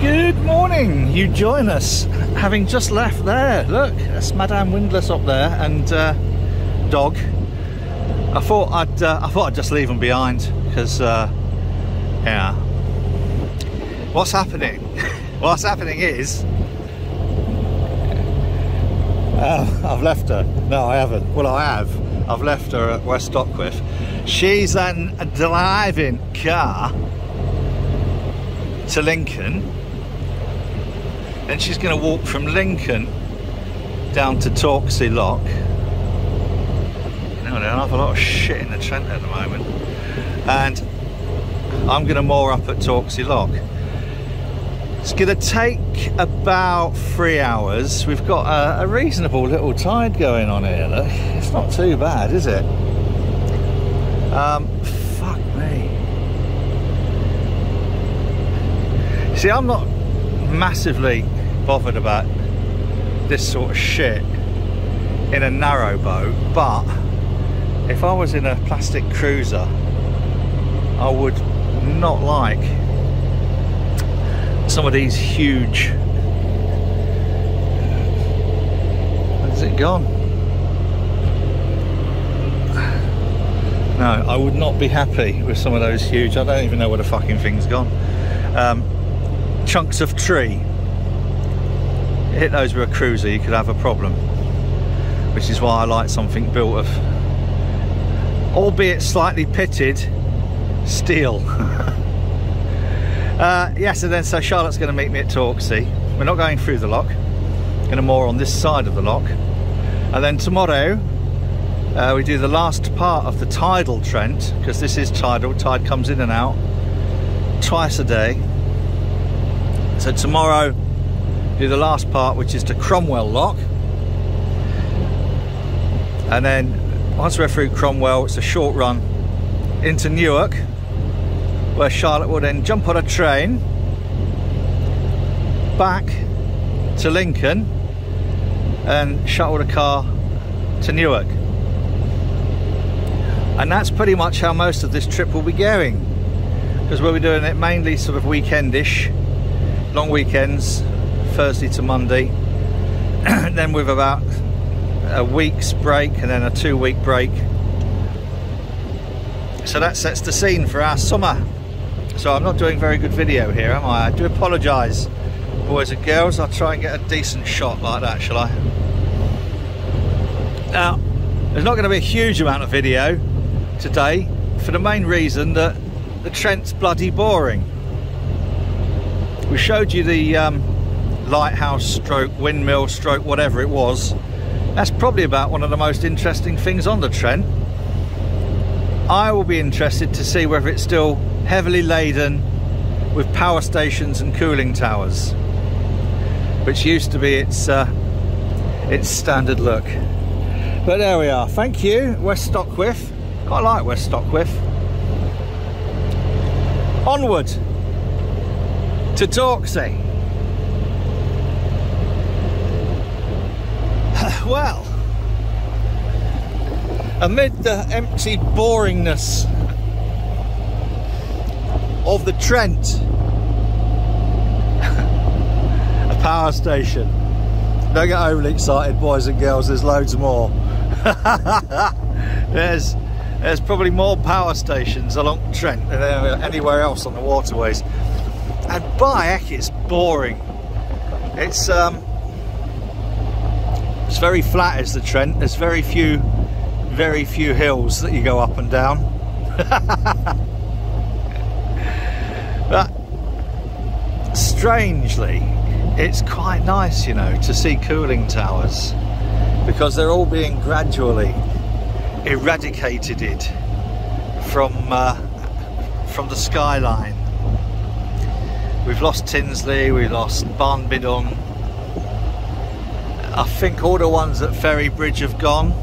Good morning. You join us having just left there. Look, that's Madame Windlass up there and dog. I thought I'd just leave them behind because yeah. What's happening? What's happening is I've left her. No, I haven't. Well, I have. I've left her at West Stockwith. She's in a driving car to Lincoln. Then she's going to walk from Lincoln down to Torksey Lock. You know, there's an awful lot of shit in the Trent at the moment. And I'm going to moor up at Torksey Lock. It's going to take about 3 hours. We've got a reasonable little tide going on here. Look, it's not too bad, is it? Fuck me. See, I'm not massively bothered about this sort of shit in a narrow boat, but if I was in a plastic cruiser, I would not like some of these huge... Where's it gone? No, I would not be happy with some of those huge... I don't even know where the fucking thing's gone. Chunks of tree. You hit those with a cruiser, you could have a problem. Which is why I like something built of, albeit slightly pitted, steel. Yes, and then so Charlotte's going to meet me at Torksey. We're not going through the lock. Going to moor on this side of the lock. And then tomorrow we do the last part of the tidal Trent, because this is tidal. Tide comes in and out twice a day. So tomorrow do the last part, which is to Cromwell Lock, and then once we're through Cromwell, it's a short run into Newark, where Charlotte will then jump on a train back to Lincoln and shuttle the car to Newark. And that's pretty much how most of this trip will be going, because we'll be doing it mainly sort of weekendish, long weekends, Thursday to Monday, and then with about a week's break and then a 2-week break. So that sets the scene for our summer. So I'm not doing very good video here, am I? I do apologise, boys and girls. I'll try and get a decent shot like that, shall I? Now, there's not going to be a huge amount of video today, for the main reason that the Trent's bloody boring. We showed you the lighthouse stroke windmill stroke whatever it was. That's probably about one of the most interesting things on the Trent. I will be interested to see whether it's still heavily laden with power stations and cooling towers, which used to be its standard look. But there we are. Thank you, West Stockwith. Quite like West Stockwith. Onward to Torksey. Well, amid the empty boringness of the Trent, a power station. Don't get overly excited, boys and girls, there's loads more. There's probably more power stations along Trent than anywhere else on the waterways. And by heck, it's boring. It's very flat as the Trent. There's very few hills that you go up and down. But strangely, it's quite nice, you know, to see cooling towers, because they're all being gradually eradicated from the skyline. We've lost Tinsley, we lost Barnbidon. I think all the ones at Ferry Bridge have gone.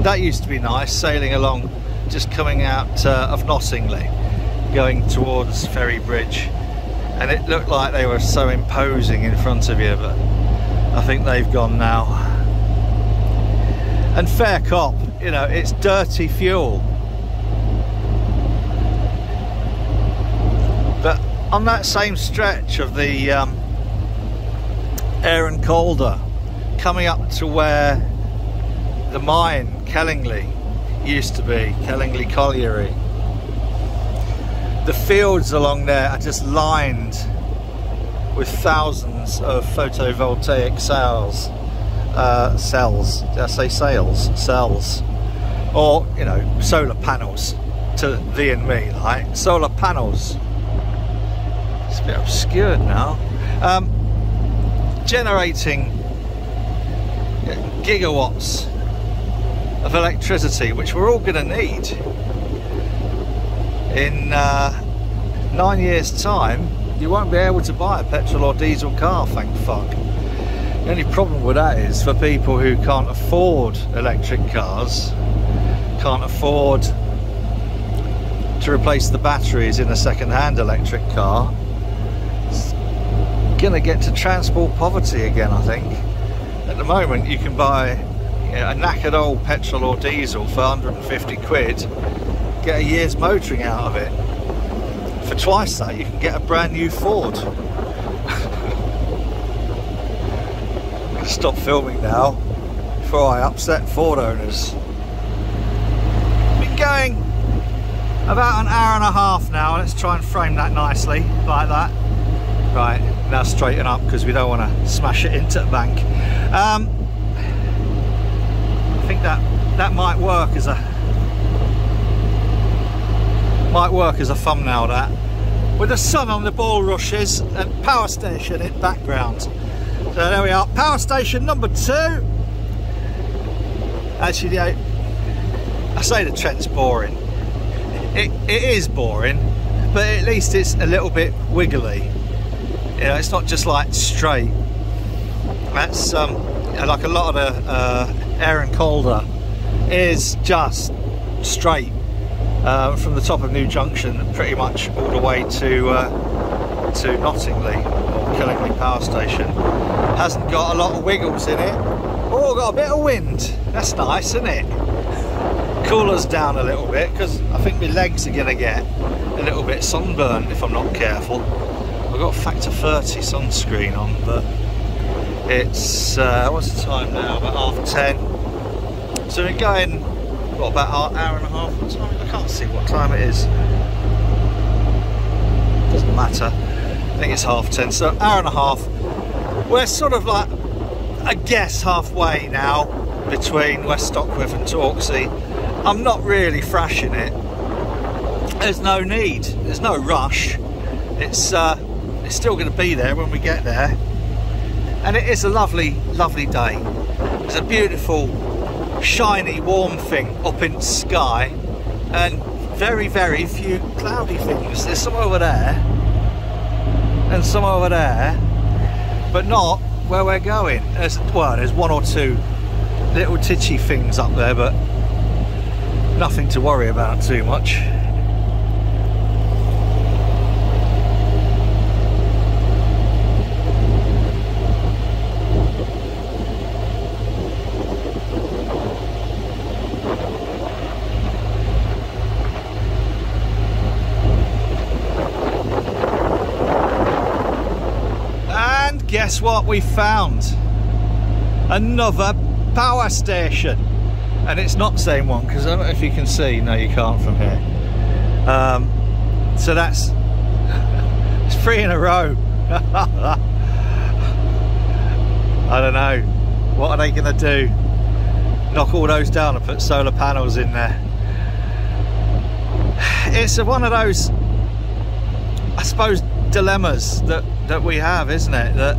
That used to be nice, sailing along, just coming out of Nottingley, going towards Ferry Bridge, and it looked like they were so imposing in front of you, but I think they've gone now. And fair cop, you know, it's dirty fuel. But on that same stretch of the Aaron Calder, coming up to where the mine Kellingley used to be, Kellingley Colliery, the fields along there are just lined with thousands of photovoltaic cells. Did I say sales? Cells. Or, you know, solar panels to thee and me, like solar panels. It's a bit obscured now. Generating gigawatts of electricity, which we're all going to need in 9 years' time. You won't be able to buy a petrol or diesel car, thank fuck. The only problem with that is for people who can't afford electric cars, can't afford to replace the batteries in a second-hand electric car, it's gonna get to transport poverty again, I think. At the moment you can buy a knackered old petrol or diesel for 150 quid, get a year's motoring out of it. For twice that you can get a brand new Ford. I'm gonna stop filming now before I upset Ford owners. Been going about an hour and a half now. Let's try and frame that nicely like that. Right, now straighten up because we don't want to smash it into the bank. I think that might work as a thumbnail, that, with the sun on the bulrushes and power station in background. So there we are, power station number 2. Actually, I say the Trent's boring. It is boring, but at least it's a little bit wiggly. You know, it's not just like straight. That's like a lot of the Aaron Calder is just straight from the top of New Junction pretty much all the way to Nottingley or Kellingley Power Station. Hasn't got a lot of wiggles in it. Oh, got a bit of wind. That's nice, isn't it? Cooler's down a little bit because I think my legs are going to get a little bit sunburned if I'm not careful. I've got factor 30 sunscreen on, but it's what's the time now? About 10:30. So we're going, what, about an hour and a half? What time? I can't see what time it is. Doesn't matter. I think it's 10:30. So hour and a half. We're sort of like, I guess, halfway now between West Stockwith and Torksey. I'm not really thrashing it. There's no need. There's no rush. It's still going to be there when we get there, and it is a lovely, lovely day. There's a beautiful, shiny, warm thing up in the sky, and very, very few cloudy things. There's some over there, and some over there, but not where we're going. There's one or two little titchy things up there, but nothing to worry about too much. Guess what we found? Another power station, and it's not the same one because I don't know if you can see. No, you can't from here. So that's it's 3 in a row. I don't know, what are they gonna do? Knock all those down and put solar panels in there? It's one of those, I suppose, dilemmas that we have, isn't it? That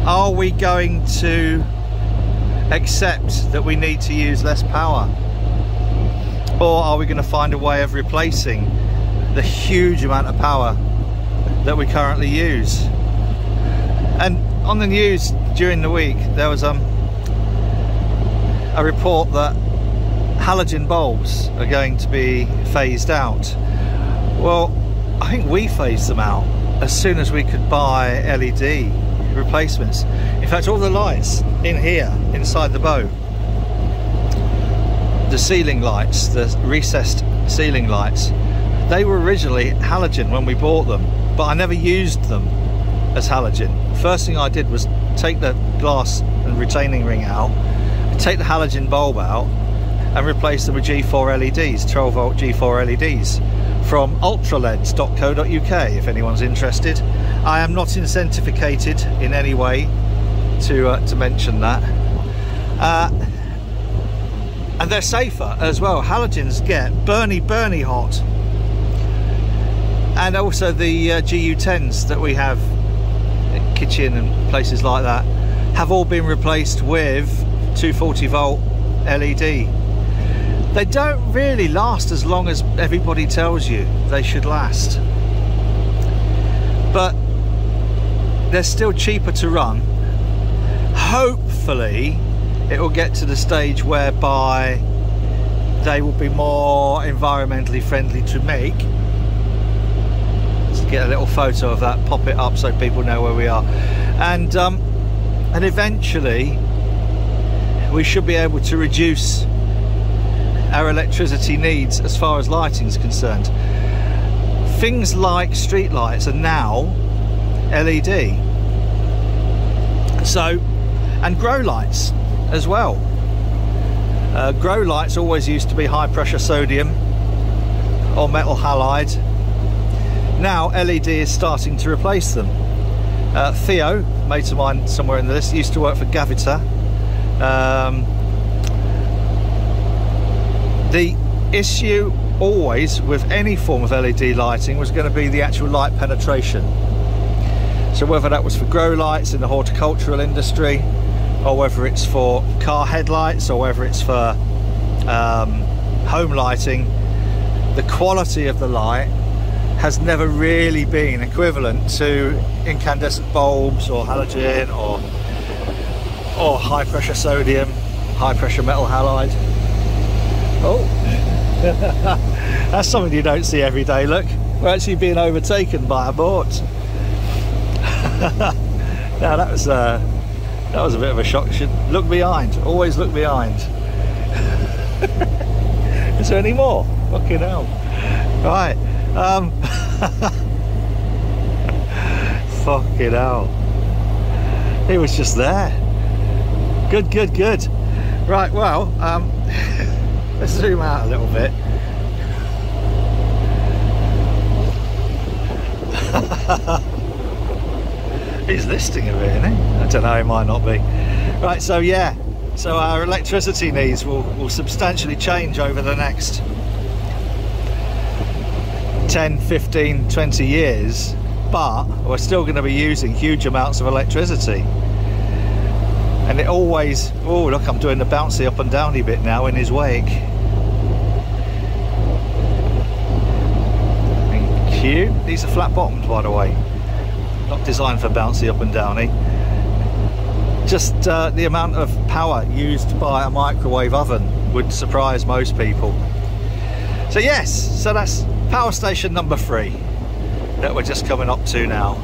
are we going to accept that we need to use less power, or are we going to find a way of replacing the huge amount of power that we currently use? And on the news during the week there was a report that halogen bulbs are going to be phased out. Well, I think we phased them out as soon as we could buy LED replacements. In fact, all the lights in here, inside the boat, the ceiling lights, the recessed ceiling lights, They were originally halogen when we bought them, but I never used them as halogen. First thing I did was take the glass and retaining ring out, take the halogen bulb out, and replace them with G4 LEDs, 12 volt G4 LEDs from ultraleds.co.uk if anyone's interested. I am not incentivized in any way to mention that. And they're safer as well. Halogens get burny hot. And also the GU10s that we have in kitchen and places like that have all been replaced with 240 volt LED. They don't really last as long as everybody tells you they should last, but they're still cheaper to run. Hopefully it will get to the stage whereby they will be more environmentally friendly to make. Let's get a little photo of that, pop it up so people know where we are, and eventually we should be able to reduce our electricity needs as far as lighting is concerned. Things like street lights are now LED, so, and grow lights as well. Grow lights always used to be high pressure sodium or metal halide. Now LED is starting to replace them. Theo, mate of mine somewhere in the list, used to work for Gavita. The issue always with any form of LED lighting was going to be the actual light penetration. So whether that was for grow lights in the horticultural industry, or whether it's for car headlights, or whether it's for home lighting, the quality of the light has never really been equivalent to incandescent bulbs or halogen or high pressure sodium, high pressure metal halide. Oh, that's something you don't see every day. Look, we're actually being overtaken by a boat. Now that was a bit of a shock. You should look behind. Always look behind. Is there any more? Fucking hell. Right. Fucking hell. He was just there. Good. Right. Well. Let's zoom out a little bit. He's listing a bit, isn't he? I don't know, he might not be. Right, so yeah, so our electricity needs will substantially change over the next 10, 15, 20 years, but we're still going to be using huge amounts of electricity. And it always, oh look, I'm doing the bouncy up and downy bit now in his wake. Thank you. These are flat bottomed, by the way. Not designed for bouncy up and downy. Just the amount of power used by a microwave oven would surprise most people. So yes, so that's power station number 3 that we're just coming up to now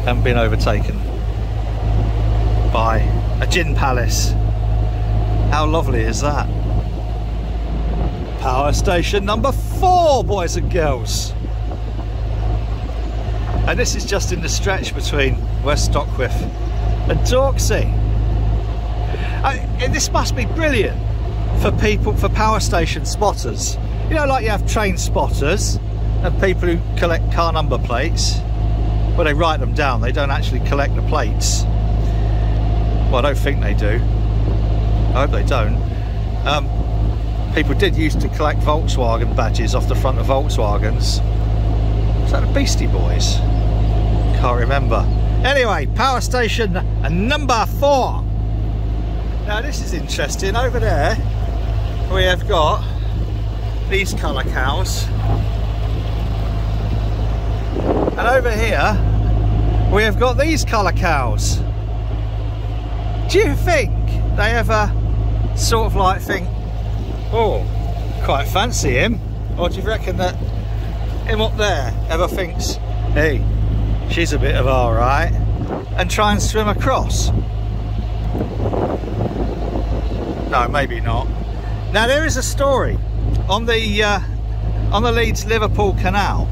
and been overtaken by a gin palace. How lovely is that? Power station number 4, boys and girls. And this is just in the stretch between West Stockwith and Torksey. This must be brilliant for people, for power station spotters. You know, like you have train spotters and people who collect car number plates. Well, they write them down, they don't actually collect the plates. Well, I don't think they do. I hope they don't. People did used to collect Volkswagen badges off the front of Volkswagens. Was that the Beastie Boys? Can't remember. Anyway, power station number 4. Now this is interesting. Over there we have got these colour cows, and over here we have got these colour cows. Do you think they ever sort of like think, oh, quite fancy him? Or do you reckon that him up there ever thinks, hey, she's a bit of alright, and try and swim across? No, maybe not. Now there is a story on the on the Leeds-Liverpool Canal,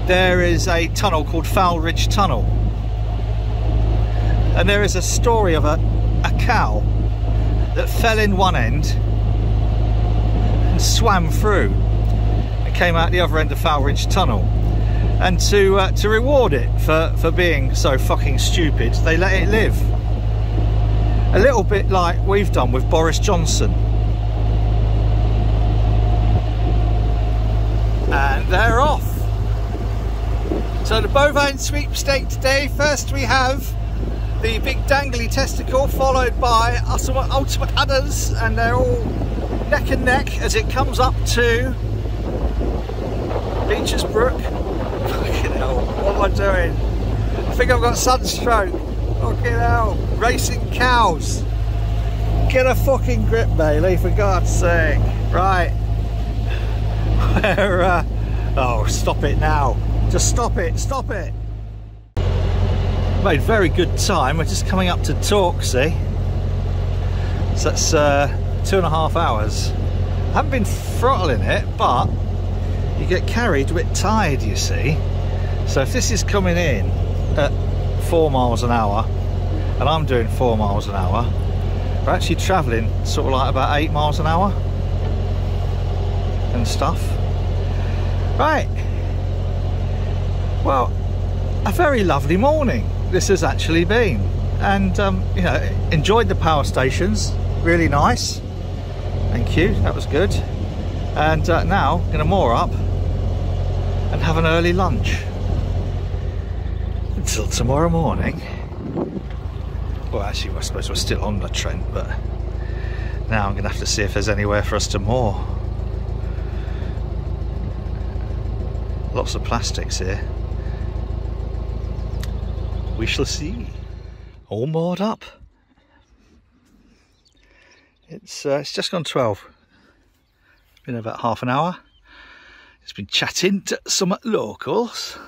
there is a tunnel called Fowl Ridge Tunnel, and there is a story of a cow that fell in one end and swam through and came out the other end of Fowl Ridge Tunnel. And to reward it for being so fucking stupid, they let it live. A little bit like we've done with Boris Johnson. And they're off. So the bovine sweepstake today, first we have the big dangly testicle, followed by ultimate udders, and they're all neck and neck as it comes up to Beecher's Brook. Fucking hell, what am I doing? I think I've got sunstroke. Fucking hell, racing cows. Get a fucking grip, Bailey, for God's sake. Right. Oh, stop it now. Just stop it, stop it. Made very good time. We're just coming up to Torksey. So that's 2.5 hours. I haven't been throttling it, but you get carried with tide, you see. So if this is coming in at 4 miles an hour and I'm doing 4 miles an hour, we're actually travelling sort of like about 8 miles an hour and stuff. Right, well, a very lovely morning this has actually been, and you know, enjoyed the power stations, really nice, thank you, that was good. And now going to moor up and have an early lunch until tomorrow morning. Well, actually I suppose we're still on the Trent, but now I'm gonna have to see if there's anywhere for us to moor. Lots of plastics here. We shall see. All moored up. It's just gone 12. It's been about half an hour. It's been chatting to some locals.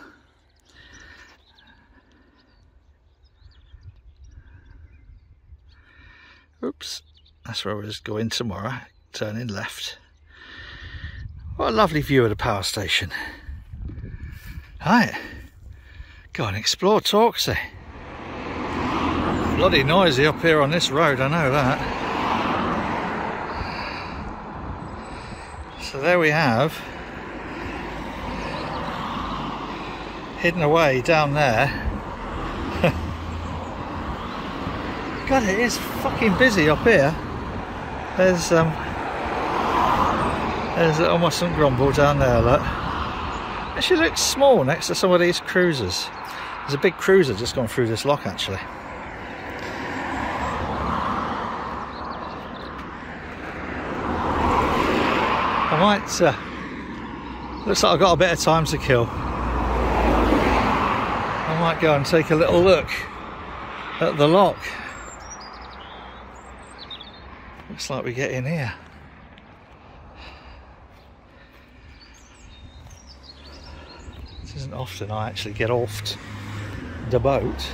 Oops, that's where we're just going tomorrow, turning left. What a lovely view of the power station. Right, go and explore Torksey. Bloody noisy up here on this road, I know that. So there we have, hidden away down there. God, it is fucking busy up here. There's almost some grumble down there, look. Actually looks small next to some of these cruisers. There's a big cruiser just gone through this lock actually. I might, looks like I've got a bit of time to kill. I might go and take a little look at the lock. Looks like we get in here. This isn't often I actually get off the boat.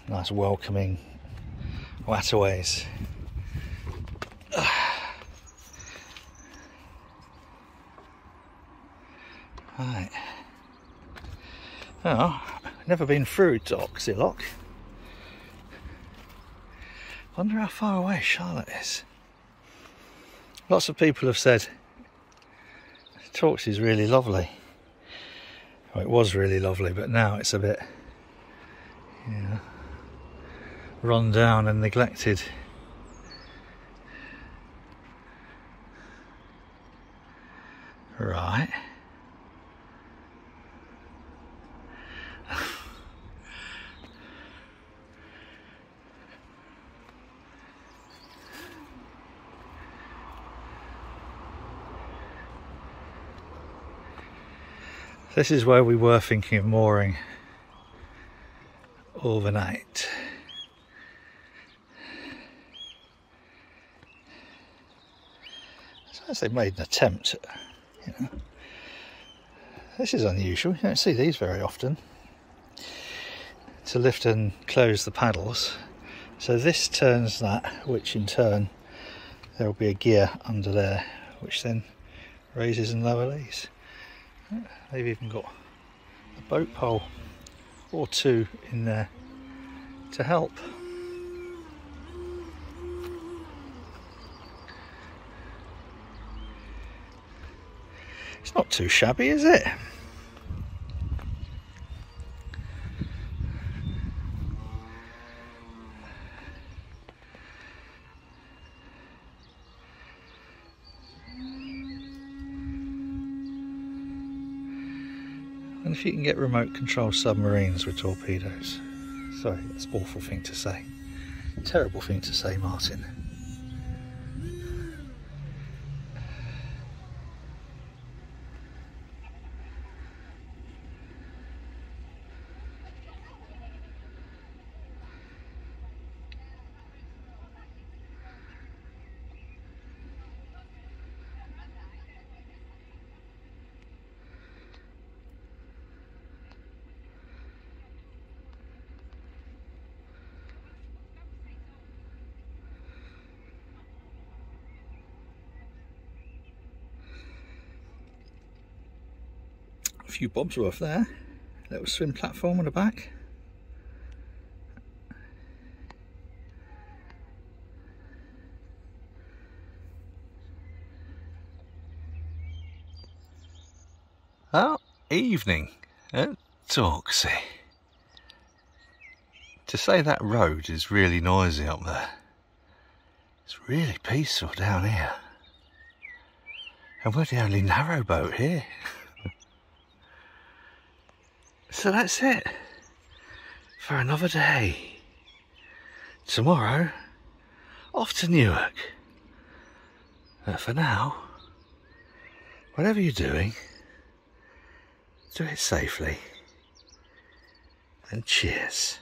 Nice welcoming waterways. Right. Oh, never been through Torksey Lock. Wonder how far away Charlotte is. Lots of people have said Torksey's really lovely. Well, it was really lovely, but now it's a bit, you know, run down and neglected. Right. This is where we were thinking of mooring overnight. So as they made an attempt, you know. This is unusual, you don't see these very often. To lift and close the paddles, So this turns that, which in turn there will be a gear under there, which then raises and lowers these. They've even got a boat pole or two in there to help. It's not too shabby, is it? And if you can get remote control submarines with torpedoes. Sorry, that's an awful thing to say. Terrible thing to say, Martin. A few bobs worth there. Little swim platform on the back. Oh, evening at Torksey. To say that road is really noisy up there, it's really peaceful down here. And we're the only narrow boat here. So that's it for another day. Tomorrow, off to Newark. But for now, whatever you're doing, do it safely. And cheers.